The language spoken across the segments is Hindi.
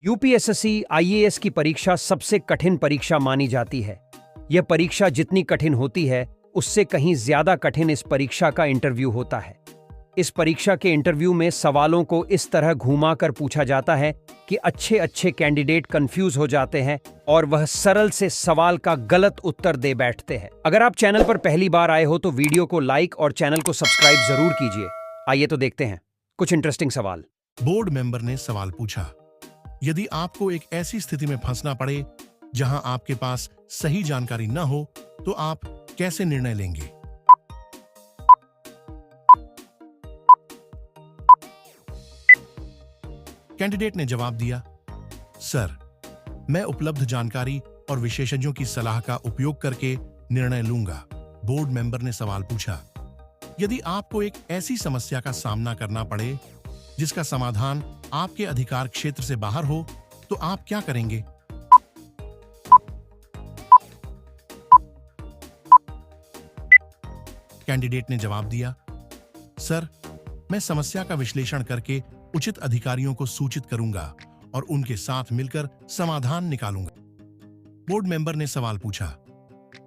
यूपीएसएससी आईएएस की परीक्षा सबसे कठिन परीक्षा मानी जाती है। यह परीक्षा जितनी कठिन होती है, उससे कहीं ज्यादा कठिन इस परीक्षा का इंटरव्यू होता है। इस परीक्षा के इंटरव्यू में सवालों को इस तरह घुमा कर पूछा जाता है कि अच्छे अच्छे कैंडिडेट कंफ्यूज हो जाते हैं और वह सरल से सवाल का गलत उत्तर दे बैठते हैं। अगर आप चैनल पर पहली बार आए हो तो वीडियो को लाइक और चैनल को सब्सक्राइब जरूर कीजिए। आइए तो देखते हैं कुछ इंटरेस्टिंग सवाल। बोर्ड मेंबर ने सवाल पूछा, यदि आपको एक ऐसी स्थिति में फंसना पड़े जहां आपके पास सही जानकारी न हो तो आप कैसे निर्णय लेंगे? कैंडिडेट ने जवाब दिया, सर, मैं उपलब्ध जानकारी और विशेषज्ञों की सलाह का उपयोग करके निर्णय लूंगा। बोर्ड मेंबर ने सवाल पूछा, यदि आपको एक ऐसी समस्या का सामना करना पड़े जिसका समाधान आपके अधिकार क्षेत्र से बाहर हो तो आप क्या करेंगे? कैंडिडेट ने जवाब दिया, सर, मैं समस्या का विश्लेषण करके उचित अधिकारियों को सूचित करूंगा और उनके साथ मिलकर समाधान निकालूंगा। बोर्ड मेंबर ने सवाल पूछा,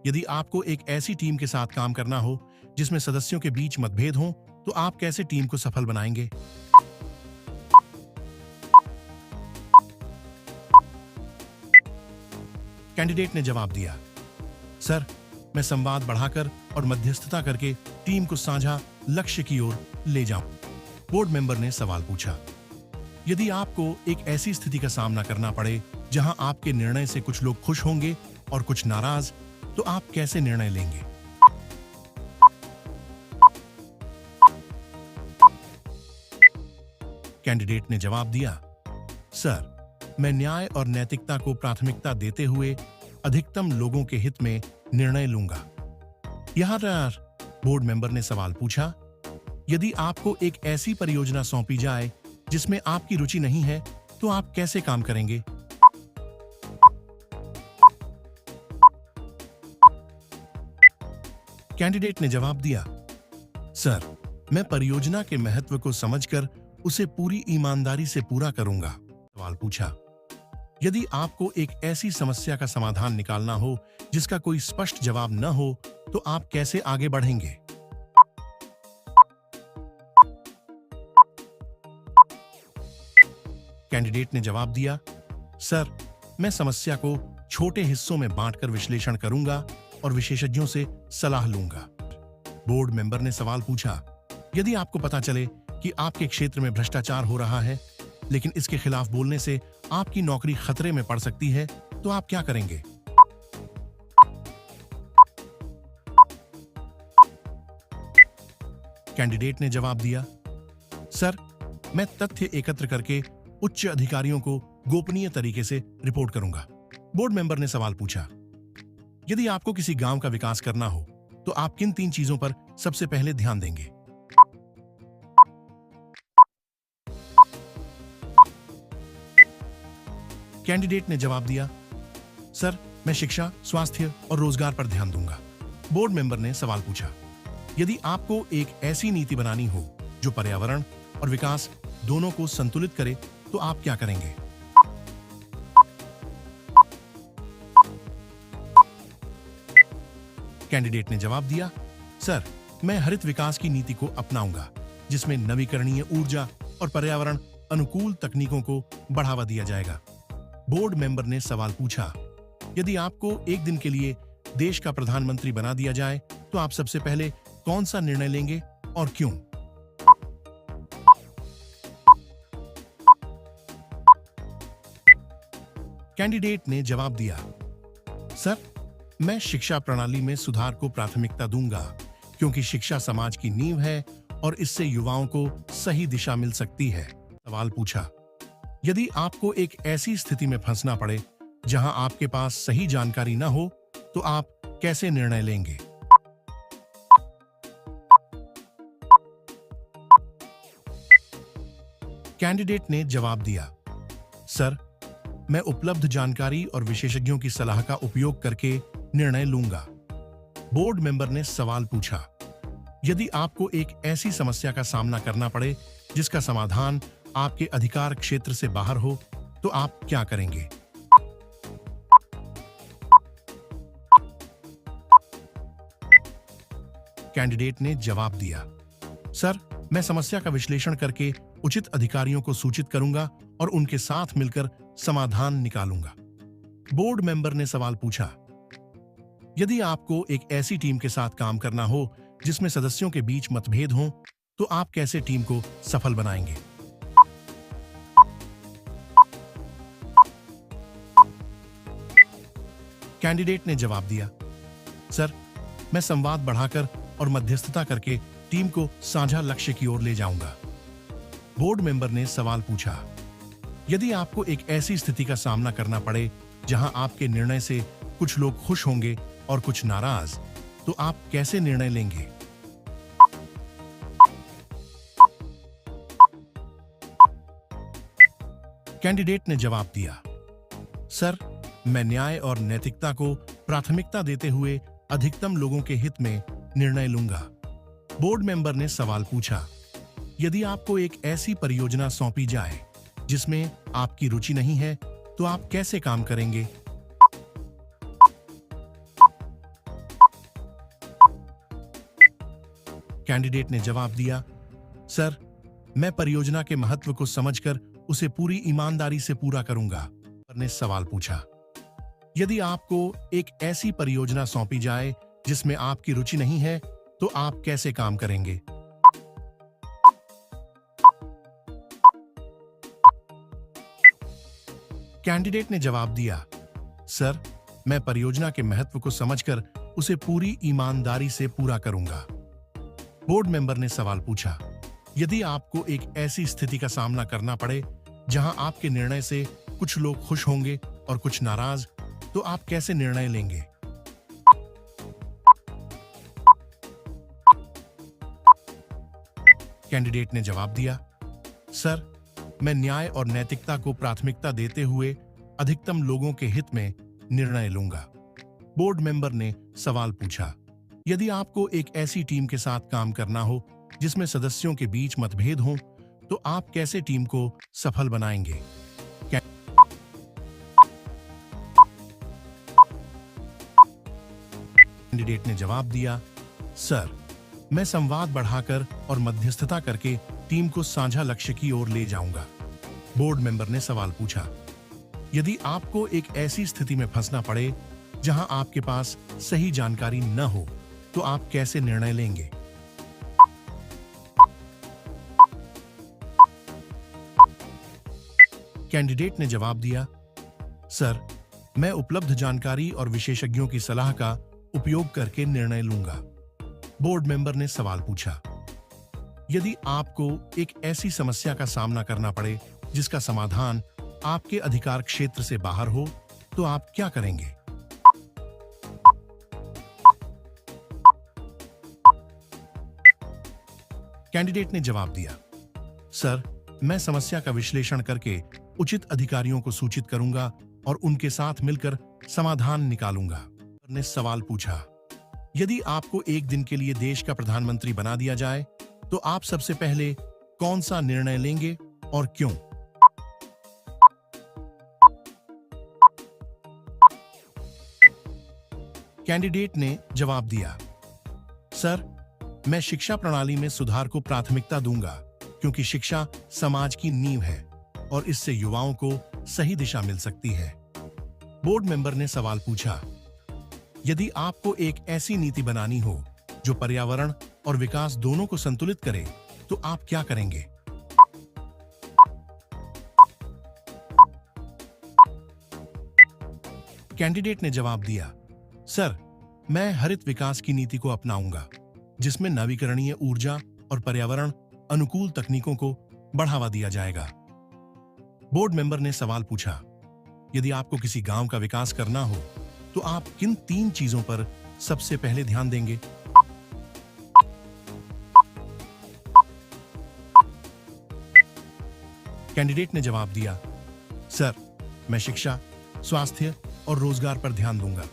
यदि आपको एक ऐसी टीम के साथ काम करना हो जिसमें सदस्यों के बीच मतभेद हों तो आप कैसे टीम को सफल बनाएंगे? कैंडिडेट ने जवाब दिया, सर, मैं संवाद बढ़ाकर और मध्यस्थता करके टीम को साझा लक्ष्य की ओर ले जाऊं। बोर्ड मेंबर ने सवाल पूछा, यदि आपको एक ऐसी स्थिति का सामना करना पड़े जहां आपके निर्णय से कुछ लोग खुश होंगे और कुछ नाराज, तो आप कैसे निर्णय लेंगे? कैंडिडेट ने जवाब दिया, सर, मैं न्याय और नैतिकता को प्राथमिकता देते हुए अधिकतम लोगों के हित में निर्णय लूंगा। बोर्ड मेंबर ने सवाल पूछा, यदि आपको एक ऐसी परियोजना सौंपी जाए जिसमें आपकी रुचि नहीं है तो आप कैसे काम करेंगे? कैंडिडेट ने जवाब दिया, सर, मैं परियोजना के महत्व को समझकर उसे पूरी ईमानदारी से पूरा करूंगा। सवाल पूछा, यदि आपको एक ऐसी समस्या का समाधान निकालना हो जिसका कोई स्पष्ट जवाब न हो तो आप कैसे आगे बढ़ेंगे? कैंडिडेट ने जवाब दिया, सर, मैं समस्या को छोटे हिस्सों में बांटकर विश्लेषण करूंगा और विशेषज्ञों से सलाह लूंगा। बोर्ड मेंबर ने सवाल पूछा, यदि आपको पता चले कि आपके क्षेत्र में भ्रष्टाचार हो रहा है लेकिन इसके खिलाफ बोलने से आपकी नौकरी खतरे में पड़ सकती है तो आप क्या करेंगे? कैंडिडेट ने जवाब दिया, सर, मैं तथ्य एकत्र करके उच्च अधिकारियों को गोपनीय तरीके से रिपोर्ट करूंगा। बोर्ड मेंबर ने सवाल पूछा, यदि आपको किसी गांव का विकास करना हो तो आप किन 3 चीजों पर सबसे पहले ध्यान देंगे? कैंडिडेट ने जवाब दिया, सर, मैं शिक्षा, स्वास्थ्य और रोजगार पर ध्यान दूंगा। बोर्ड मेंबर ने सवाल पूछा, यदि आपको एक ऐसी नीति बनानी हो जो पर्यावरण और विकास दोनों को संतुलित करे तो आप क्या करेंगे? कैंडिडेट ने जवाब दिया, सर, मैं हरित विकास की नीति को अपनाऊंगा जिसमें नवीकरणीय ऊर्जा और पर्यावरण अनुकूल तकनीकों को बढ़ावा दिया जाएगा। बोर्ड मेंबर ने सवाल पूछा, यदि आपको एक दिन के लिए देश का प्रधानमंत्री बना दिया जाए तो आप सबसे पहले कौन सा निर्णय लेंगे और क्यों? कैंडिडेट ने जवाब दिया, सर, मैं शिक्षा प्रणाली में सुधार को प्राथमिकता दूंगा क्योंकि शिक्षा समाज की नींव है और इससे युवाओं को सही दिशा मिल सकती है। सवाल पूछा, यदि आपको एक ऐसी स्थिति में फंसना पड़े जहां आपके पास सही जानकारी न हो तो आप कैसे निर्णय लेंगे? कैंडिडेट ने जवाब दिया, सर, मैं उपलब्ध जानकारी और विशेषज्ञों की सलाह का उपयोग करके निर्णय लूंगा। बोर्ड मेंबर ने सवाल पूछा, यदि आपको एक ऐसी समस्या का सामना करना पड़े जिसका समाधान आपके अधिकार क्षेत्र से बाहर हो तो आप क्या करेंगे? कैंडिडेट ने जवाब दिया, सर, मैं समस्या का विश्लेषण करके उचित अधिकारियों को सूचित करूंगा और उनके साथ मिलकर समाधान निकालूंगा। बोर्ड मेंबर ने सवाल पूछा, यदि आपको एक ऐसी टीम के साथ काम करना हो जिसमें सदस्यों के बीच मतभेद हों, तो आप कैसे टीम को सफल बनाएंगे? कैंडिडेट ने जवाब दिया, सर, मैं संवाद बढ़ाकर और मध्यस्थता करके टीम को साझा लक्ष्य की ओर ले जाऊंगा। बोर्ड मेंबर ने सवाल पूछा, यदि आपको एक ऐसी स्थिति का सामना करना पड़े जहां आपके निर्णय से कुछ लोग खुश होंगे और कुछ नाराज, तो आप कैसे निर्णय लेंगे? कैंडिडेट ने जवाब दिया, सर, मैं न्याय और नैतिकता को प्राथमिकता देते हुए अधिकतम लोगों के हित में निर्णय लूंगा। बोर्ड मेंबर ने सवाल पूछा, यदि आपको एक ऐसी परियोजना सौंपी जाए जिसमें आपकी रुचि नहीं है, तो आप कैसे काम करेंगे? कैंडिडेट ने जवाब दिया, सर, मैं परियोजना के महत्व को समझकर उसे पूरी ईमानदारी से पूरा करूंगा। ने सवाल पूछा, यदि आपको एक ऐसी परियोजना सौंपी जाए जिसमें आपकी रुचि नहीं है, तो आप कैसे काम करेंगे? कैंडिडेट ने जवाब दिया, सर, मैं परियोजना के महत्व को समझकर उसे पूरी ईमानदारी से पूरा करूंगा। बोर्ड मेंबर ने सवाल पूछा, यदि आपको एक ऐसी स्थिति का सामना करना पड़े जहां आपके निर्णय से कुछ लोग खुश होंगे और कुछ नाराज, तो आप कैसे निर्णय लेंगे? कैंडिडेट ने जवाब दिया, सर, मैं न्याय और नैतिकता को प्राथमिकता देते हुए अधिकतम लोगों के हित में निर्णय लूंगा। बोर्ड मेंबर ने सवाल पूछा, यदि आपको एक ऐसी टीम के साथ काम करना हो जिसमें सदस्यों के बीच मतभेद हों, तो आप कैसे टीम को सफल बनाएंगे? कैंडिडेट ने जवाब दिया, सर, मैं संवाद बढ़ाकर और मध्यस्थता करके टीम को साझा लक्ष्य की ओर ले जाऊंगा। बोर्ड मेंबर ने सवाल पूछा, यदि आपको एक ऐसी स्थिति में फंसना पड़े जहां आपके पास सही जानकारी न हो, तो आप कैसे निर्णय लेंगे? कैंडिडेट ने जवाब दिया, सर, मैं उपलब्ध जानकारी और विशेषज्ञों की सलाह का उपयोग करके निर्णय लूंगा। बोर्ड मेंबर ने सवाल पूछा, यदि आपको एक ऐसी समस्या का सामना करना पड़े जिसका समाधान आपके अधिकार क्षेत्र से बाहर हो, तो आप क्या करेंगे? कैंडिडेट ने जवाब दिया, सर, मैं समस्या का विश्लेषण करके उचित अधिकारियों को सूचित करूंगा और उनके साथ मिलकर समाधान निकालूंगा। ने सवाल पूछा, यदि आपको एक दिन के लिए देश का प्रधानमंत्री बना दिया जाए, तो आप सबसे पहले कौन सा निर्णय लेंगे और क्यों? कैंडिडेट ने जवाब दिया, सर, मैं शिक्षा प्रणाली में सुधार को प्राथमिकता दूंगा, क्योंकि शिक्षा समाज की नींव है और इससे युवाओं को सही दिशा मिल सकती है। बोर्ड मेंबर ने सवाल पूछा, यदि आपको एक ऐसी नीति बनानी हो जो पर्यावरण और विकास दोनों को संतुलित करे, तो आप क्या करेंगे? कैंडिडेट ने जवाब दिया, सर, मैं हरित विकास की नीति को अपनाऊंगा, जिसमें नवीकरणीय ऊर्जा और पर्यावरण अनुकूल तकनीकों को बढ़ावा दिया जाएगा। बोर्ड मेंबर ने सवाल पूछा, यदि आपको किसी गांव का विकास करना हो, तो आप किन 3 चीजों पर सबसे पहले ध्यान देंगे? कैंडिडेट ने जवाब दिया, सर, मैं शिक्षा, स्वास्थ्य और रोजगार पर ध्यान दूंगा।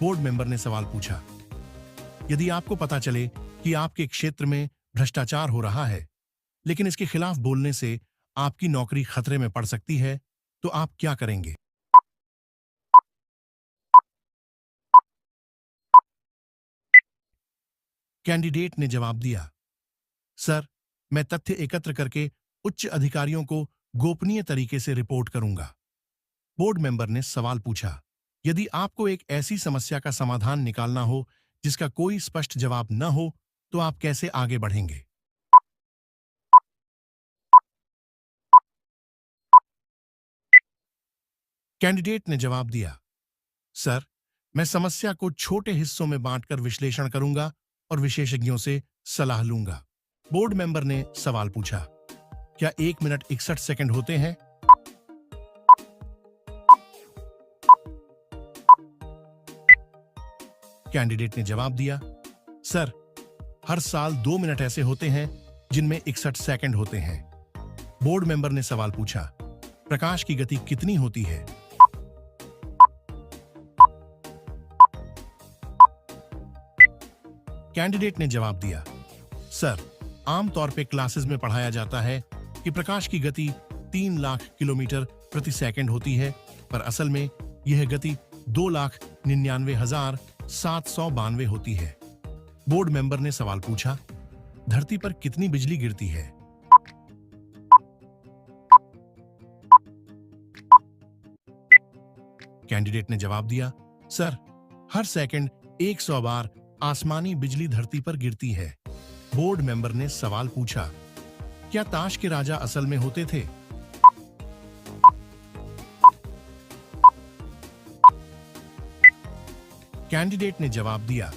बोर्ड मेंबर ने सवाल पूछा, यदि आपको पता चले कि आपके क्षेत्र में भ्रष्टाचार हो रहा है, लेकिन इसके खिलाफ बोलने से आपकी नौकरी खतरे में पड़ सकती है, तो आप क्या करेंगे? कैंडिडेट ने जवाब दिया, सर, मैं तथ्य एकत्र करके उच्च अधिकारियों को गोपनीय तरीके से रिपोर्ट करूंगा। बोर्ड मेंबर ने सवाल पूछा, यदि आपको एक ऐसी समस्या का समाधान निकालना हो जिसका कोई स्पष्ट जवाब न हो, तो आप कैसे आगे बढ़ेंगे? कैंडिडेट ने जवाब दिया, सर, मैं समस्या को छोटे हिस्सों में बांटकर विश्लेषण करूंगा और विशेषज्ञों से सलाह लूंगा। बोर्ड मेंबर ने सवाल पूछा, क्या 1 मिनट 61 सेकंड होते हैं? कैंडिडेट ने जवाब दिया, सर, हर साल 2 मिनट ऐसे होते हैं जिनमें 61 सेकंड होते हैं। बोर्ड मेंबर ने सवाल पूछा, प्रकाश की गति कितनी होती है? कैंडिडेट ने जवाब दिया, सर, आमतौर पे क्लासेस में पढ़ाया जाता है कि प्रकाश की गति 3 लाख किलोमीटर प्रति सेकंड होती है, पर असल में यह गति 2,99,792 होती है। बोर्ड मेंबर ने सवाल पूछा, धरती पर कितनी बिजली गिरती है? कैंडिडेट ने जवाब दिया, सर, हर सेकंड 100 बार आसमानी बिजली धरती पर गिरती है। बोर्ड मेंबर ने सवाल पूछा, क्या ताश के राजा असल में होते थे? कैंडिडेट ने जवाब दिया,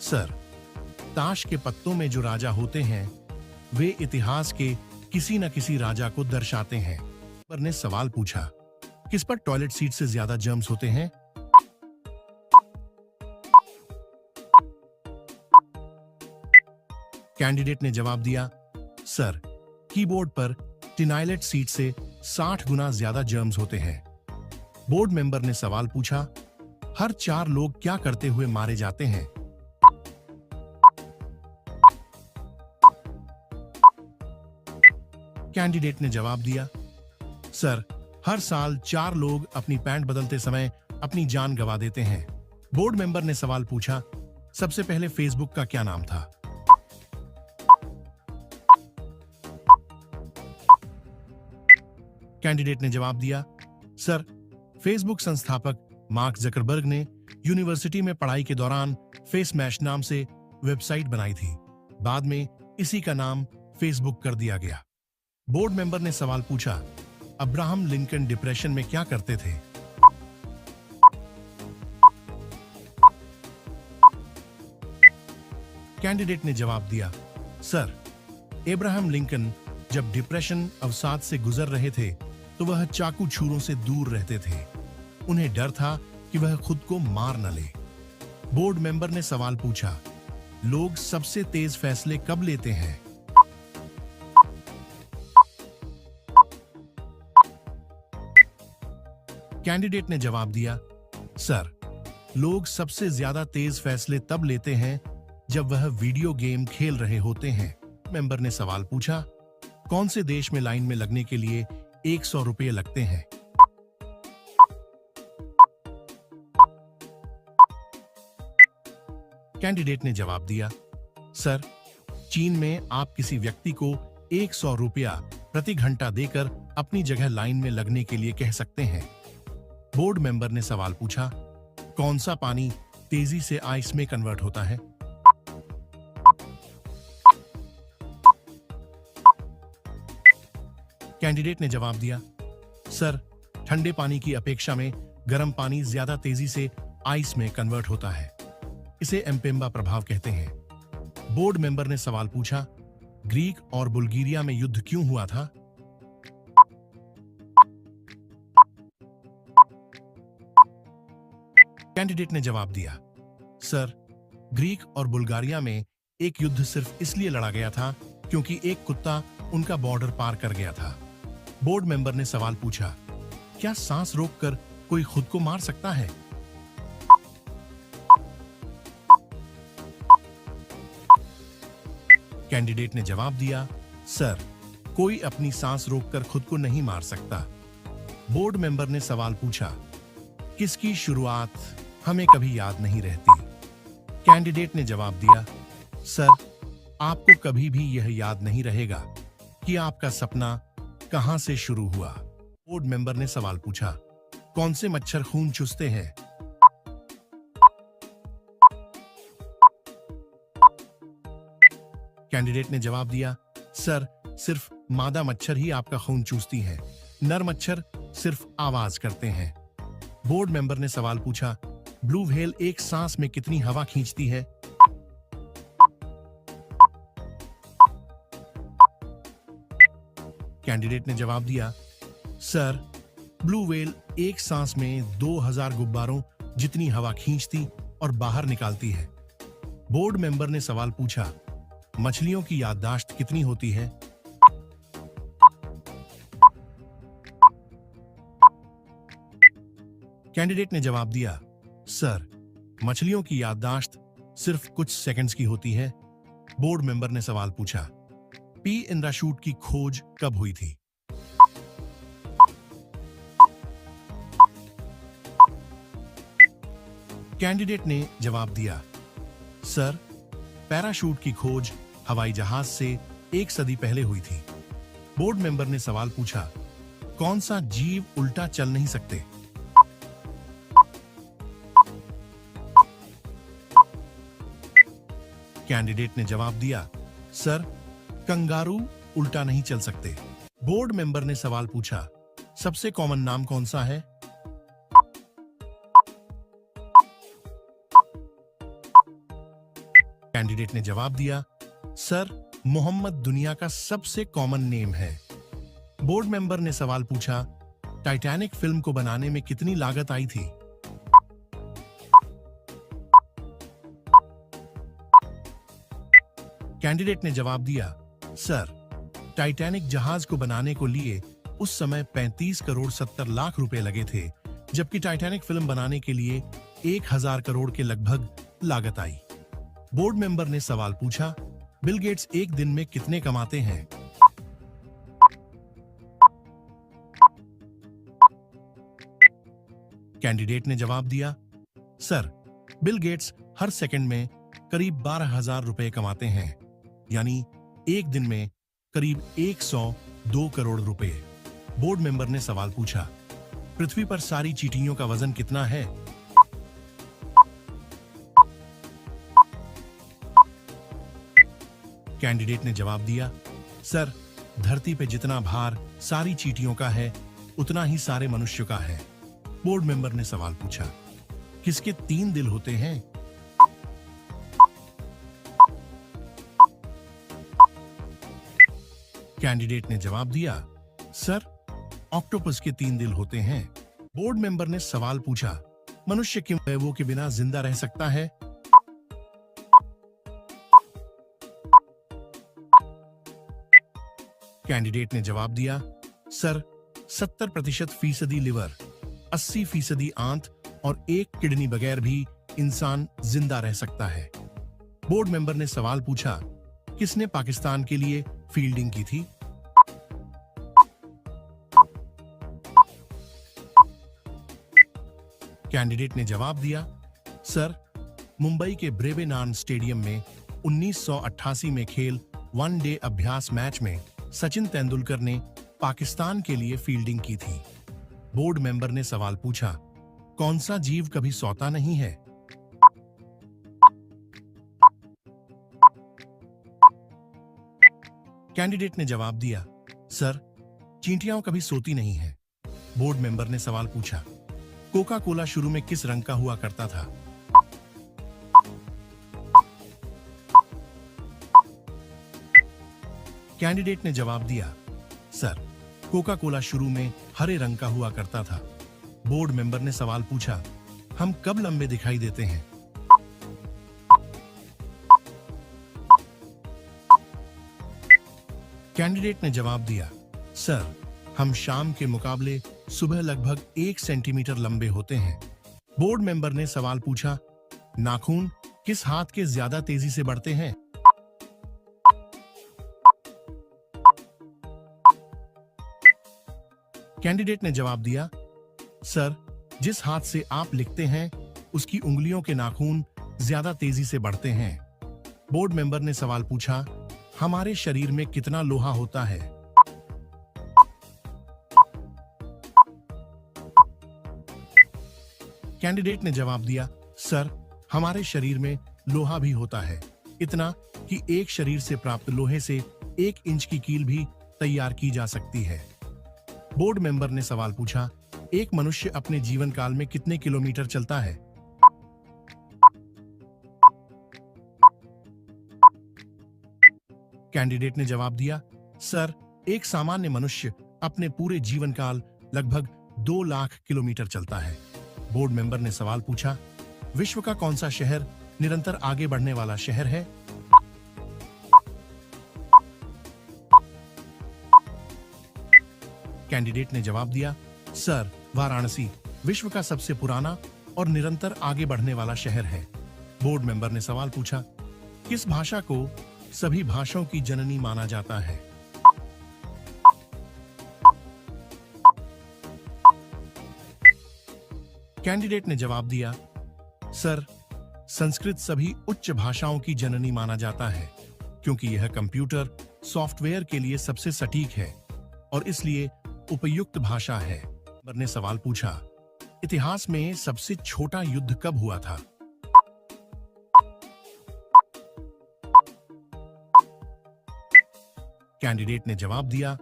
सर, ताश के पत्तों में जो राजा होते हैं वे इतिहास के किसी न किसी राजा को दर्शाते हैं। पर ने सवाल पूछा, किस पर टॉयलेट सीट से ज्यादा जर्म्स होते हैं? कैंडिडेट ने जवाब दिया, सर, कीबोर्ड पर टिनाइलेट सीट से 60 गुना ज्यादा जर्म्स होते हैं। बोर्ड मेंबर ने सवाल पूछा, हर 4 लोग क्या करते हुए मारे जाते हैं? कैंडिडेट ने जवाब दिया, सर, हर साल 4 लोग अपनी पैंट बदलते समय अपनी जान गंवा देते हैं। बोर्ड मेंबर ने सवाल पूछा, सबसे पहले फेसबुक का क्या नाम था? कैंडिडेट ने जवाब दिया, सर, फेसबुक संस्थापक मार्क जकरबर्ग ने यूनिवर्सिटी में पढ़ाई के दौरान फेस मैश नाम से वेबसाइट बनाई थी। बाद में इसी का नाम फेसबुक कर दिया गया। बोर्ड मेंबर ने सवाल पूछा, अब्राहम लिंकन डिप्रेशन में क्या करते थे? कैंडिडेट ने जवाब दिया, सर, अब्राहम लिंकन जब डिप्रेशन अवसाद से गुजर रहे थे तो वह चाकू छुरों से दूर रहते थे। उन्हें डर था कि वह खुद को मार न ले। बोर्ड मेंबर ने सवाल पूछा, लोग सबसे तेज फैसले कब लेते हैं? कैंडिडेट ने जवाब दिया, सर, लोग सबसे ज्यादा तेज फैसले तब लेते हैं जब वह वीडियो गेम खेल रहे होते हैं। मेंबर ने सवाल पूछा, कौन से देश में लाइन में लगने के लिए 100 रुपये लगते हैं? कैंडिडेट ने जवाब दिया, सर, चीन में आप किसी व्यक्ति को 100 रुपया प्रति घंटा देकर अपनी जगह लाइन में लगने के लिए कह सकते हैं। बोर्ड मेंबर ने सवाल पूछा, कौन सा पानी तेजी से आइस में कन्वर्ट होता है? कैंडिडेट ने जवाब दिया, सर, ठंडे पानी की अपेक्षा में गर्म पानी ज्यादा तेजी से आइस में कन्वर्ट होता है। इसे एम्पेम्बा प्रभाव कहते हैं। बोर्ड मेंबर ने सवाल पूछा, ग्रीक और बुल्गारिया में युद्ध क्यों हुआ था? कैंडिडेट ने जवाब दिया, सर, ग्रीक और बुल्गारिया में एक युद्ध सिर्फ इसलिए लड़ा गया था क्योंकि एक कुत्ता उनका बॉर्डर पार कर गया था। बोर्ड मेंबर ने सवाल पूछा, क्या सांस रोककर कोई खुद को मार सकता है? कैंडिडेट ने जवाब दिया, सर, कोई अपनी सांस रोककर खुद को नहीं मार सकता। बोर्ड मेंबर ने सवाल पूछा, किसकी शुरुआत हमें कभी याद नहीं रहती? कैंडिडेट ने जवाब दिया, सर, आपको कभी भी यह याद नहीं रहेगा कि आपका सपना कहां से शुरू हुआ। बोर्ड मेंबर ने सवाल पूछा, कौन से मच्छर खून चूसते हैं? कैंडिडेट ने जवाब दिया, सर, सिर्फ मादा मच्छर ही आपका खून चूसती हैं। नर मच्छर सिर्फ आवाज करते हैं। बोर्ड मेंबर ने सवाल पूछा, ब्लू व्हेल एक सांस में कितनी हवा खींचती है? कैंडिडेट ने जवाब दिया, सर, ब्लू व्हेल एक सांस में 2000 गुब्बारों जितनी हवा खींचती और बाहर निकालती है। बोर्ड मेंबर ने सवाल पूछा, मछलियों की याददाश्त कितनी होती है? कैंडिडेट ने जवाब दिया, सर, मछलियों की याददाश्त सिर्फ कुछ सेकंड्स की होती है। बोर्ड मेंबर ने सवाल पूछा, पी इंद्राशूट की खोज कब हुई थी? कैंडिडेट ने जवाब दिया, सर, पैराशूट की खोज हवाई जहाज से 1 सदी पहले हुई थी। बोर्ड मेंबर ने सवाल पूछा, कौन सा जीव उल्टा चल नहीं सकते? कैंडिडेट ने जवाब दिया, सर, कंगारू उल्टा नहीं चल सकते। बोर्ड मेंबर ने सवाल पूछा, सबसे कॉमन नाम कौन सा है? कैंडिडेट ने जवाब दिया, सर, मोहम्मद दुनिया का सबसे कॉमन नेम है। बोर्ड मेंबर ने सवाल पूछा, टाइटैनिक फिल्म को बनाने में कितनी लागत आई थी? कैंडिडेट ने जवाब दिया, सर, टाइटैनिक जहाज को बनाने को लिए उस समय 35 करोड़ 70 लाख रुपए लगे थे, जबकि टाइटैनिक फिल्म बनाने के लिए 1000 करोड़ के लगभग लागत आई। बोर्ड मेंबर ने सवाल पूछा, बिल गेट्स एक दिन में कितने कमाते हैं? कैंडिडेट ने जवाब दिया, सर, बिल गेट्स हर सेकंड में करीब 12,000 रुपए कमाते हैं, यानी एक दिन में करीब 102 करोड़ रुपए। बोर्ड मेंबर ने सवाल पूछा, पृथ्वी पर सारी चींटियों का वजन कितना है? कैंडिडेट ने जवाब दिया, सर, धरती पे जितना भार सारी चींटियों का है, उतना ही सारे मनुष्य का है। बोर्ड मेंबर ने सवाल पूछा, किसके 3 दिल होते हैं? कैंडिडेट ने जवाब दिया, सर, ऑक्टोपस के 3 दिल होते हैं। बोर्ड मेंबर ने सवाल पूछा, मनुष्य क्यों अवयवों के बिना जिंदा रह सकता है? कैंडिडेट ने जवाब दिया, सर, 70% लिवर, 80% आंत और 1 किडनी बगैर भी इंसान जिंदा रह सकता है। बोर्ड मेंबर ने सवाल पूछा, किसने पाकिस्तान के लिए फील्डिंग की थी? कैंडिडेट ने जवाब दिया, सर, मुंबई के ब्रेवेनान स्टेडियम में 1988 में खेल वनडे अभ्यास मैच में सचिन तेंदुलकर ने पाकिस्तान के लिए फील्डिंग की थी। बोर्ड मेंबर ने सवाल पूछा, कौन सा जीव कभी सोता नहीं है? कैंडिडेट ने जवाब दिया, सर, चींटियां कभी सोती नहीं है। बोर्ड मेंबर ने सवाल पूछा, कोका कोला शुरू में किस रंग का हुआ करता था? कैंडिडेट ने जवाब दिया, सर, कोका कोला शुरू में हरे रंग का हुआ करता था। बोर्ड मेंबर ने सवाल पूछा, हम कब लंबे दिखाई देते हैं? कैंडिडेट ने जवाब दिया, सर, हम शाम के मुकाबले सुबह लगभग 1 सेंटीमीटर लंबे होते हैं। बोर्ड मेंबर ने सवाल पूछा, नाखून किस हाथ के ज्यादा तेजी से बढ़ते हैं? कैंडिडेट ने जवाब दिया, सर, जिस हाथ से आप लिखते हैं उसकी उंगलियों के नाखून ज्यादा तेजी से बढ़ते हैं। बोर्ड मेंबर ने सवाल पूछा, हमारे शरीर में कितना लोहा होता है? कैंडिडेट ने जवाब दिया, सर, हमारे शरीर में लोहा भी होता है, इतना कि एक शरीर से प्राप्त लोहे से 1 इंच की कील भी तैयार की जा सकती है। बोर्ड मेंबर ने सवाल पूछा, एक मनुष्य अपने जीवन काल में कितने किलोमीटर चलता है? कैंडिडेट ने जवाब दिया, सर, एक सामान्य मनुष्य अपने पूरे जीवन काल लगभग 2 लाख किलोमीटर चलता है। बोर्ड मेंबर ने सवाल पूछा, विश्व का कौन सा शहर निरंतर आगे बढ़ने वाला शहर है? कैंडिडेट ने जवाब दिया, सर, वाराणसी विश्व का सबसे पुराना और निरंतर आगे बढ़ने वाला शहर है। बोर्ड मेंबर ने सवाल पूछा, किस भाषा को सभी भाषाओं की जननी माना जाता है? कैंडिडेट ने जवाब दिया, सर, संस्कृत सभी उच्च भाषाओं की जननी माना जाता है क्योंकि यह कंप्यूटर सॉफ्टवेयर के लिए सबसे सटीक है और इसलिए उपयुक्त भाषा है। मेंबर ने सवाल पूछा, इतिहास में सबसे छोटा युद्ध कब हुआ था? कैंडिडेट ने जवाब दिया,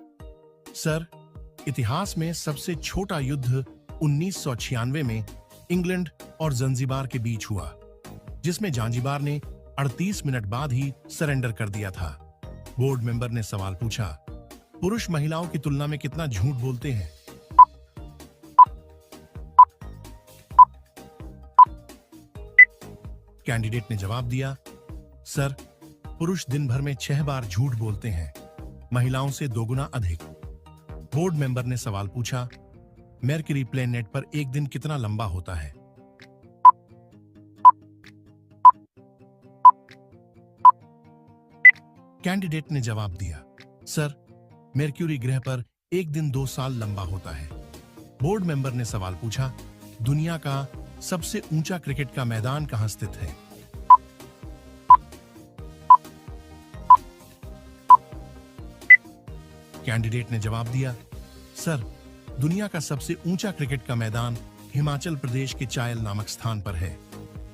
सर, इतिहास में सबसे छोटा युद्ध 1996 में इंग्लैंड और जंजीबार के बीच हुआ, जिसमें जांजीबार ने 38 मिनट बाद ही सरेंडर कर दिया था। बोर्ड मेंबर ने सवाल पूछा, पुरुष महिलाओं की तुलना में कितना झूठ बोलते हैं? कैंडिडेट ने जवाब दिया, सर, पुरुष दिन भर में 6 बार झूठ बोलते हैं, महिलाओं से 2 गुना अधिक। बोर्ड मेंबर ने सवाल पूछा, मरकरी प्लेनेट पर एक दिन कितना लंबा होता है? कैंडिडेट ने जवाब दिया, सर, मरक्यूरी ग्रह पर एक दिन 2 साल लंबा होता है। बोर्ड मेंबर ने सवाल पूछा, दुनिया का सबसे ऊंचा क्रिकेट का मैदान कहां स्थित है? कैंडिडेट ने जवाब दिया, सर, दुनिया का सबसे ऊंचा क्रिकेट का मैदान हिमाचल प्रदेश के चायल नामक स्थान पर है।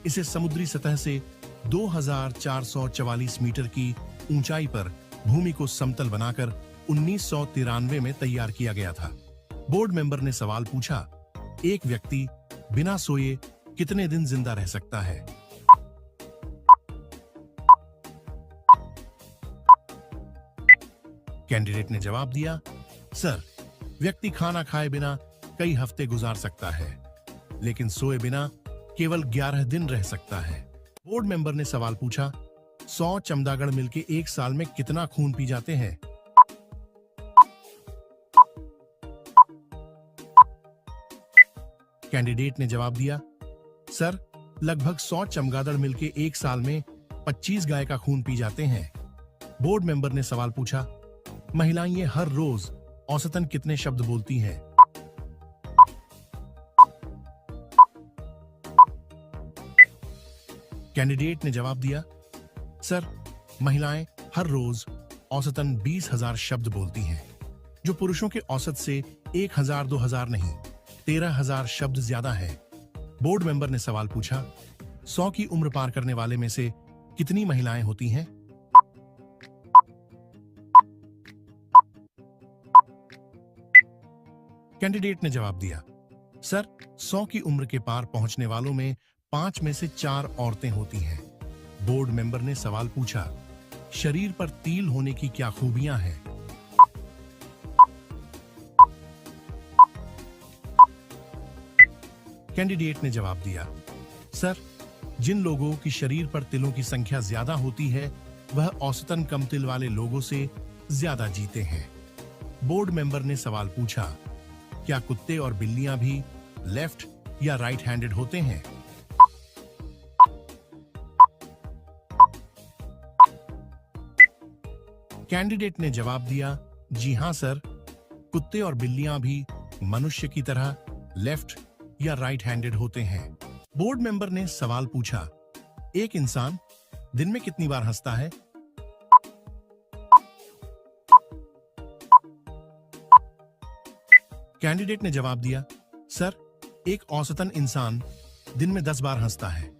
इसे समुद्री सतह से 2444 मीटर की ऊंचाई पर भूमि को समतल बनाकर 1993 में तैयार किया गया था। बोर्ड मेंबर ने सवाल पूछा, एक व्यक्ति बिना सोए कितने दिन जिंदा रह सकता है? कैंडिडेट ने जवाब दिया, सर, व्यक्ति खाना खाए बिना कई हफ्ते गुजार सकता है, लेकिन सोए बिना केवल 11 दिन रह सकता है। बोर्ड मेंबर ने सवाल पूछा, 100 चमगादड़ मिलकर एक साल में कितना खून पी जाते हैं? कैंडिडेट ने जवाब दिया, सर, लगभग 100 चमगादड़ मिलकर एक साल में 25 गाय का खून पी जाते हैं। बोर्ड मेंबर ने सवाल पूछा, महिलाएं हर रोज औसतन कितने शब्द बोलती हैं? कैंडिडेट ने जवाब दिया, सर, महिलाएं हर रोज औसतन 20,000 शब्द बोलती हैं, जो पुरुषों के औसत से 1,000-2,000 नहीं, 13,000 शब्द ज्यादा है। बोर्ड मेंबर ने सवाल पूछा, 100 की उम्र पार करने वाले में से कितनी महिलाएं होती हैं? कैंडिडेट ने जवाब दिया, सर, 100 की उम्र के पार पहुंचने वालों में 5 में से 4 औरतें होती हैं। बोर्ड मेंबर ने सवाल पूछा, शरीर पर तिल होने की क्या खूबियां हैं? कैंडिडेट ने जवाब दिया, सर, जिन लोगों की शरीर पर तिलों की संख्या ज्यादा होती है वह औसतन कम तिल वाले लोगों से ज्यादा जीते हैं। बोर्ड मेंबर ने सवाल पूछा, क्या कुत्ते और बिल्लियां भी लेफ्ट या राइट हैंडेड होते हैं? कैंडिडेट ने जवाब दिया, जी हां सर, कुत्ते और बिल्लियां भी मनुष्य की तरह लेफ्ट या राइट हैंडेड होते हैं। बोर्ड मेंबर ने सवाल पूछा, एक इंसान दिन में कितनी बार हंसता है? कैंडिडेट ने जवाब दिया, सर, एक औसतन इंसान दिन में 10 बार हंसता है।